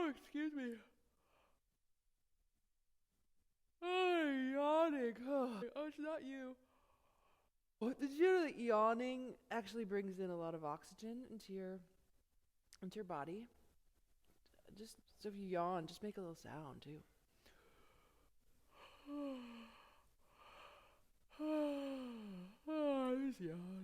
Oh, excuse me. Oh, yawning. Oh, it's not you. Oh, did you know that yawning actually brings in a lot of oxygen into your body? Just so if you yawn, just make a little sound too. Oh, just yawn.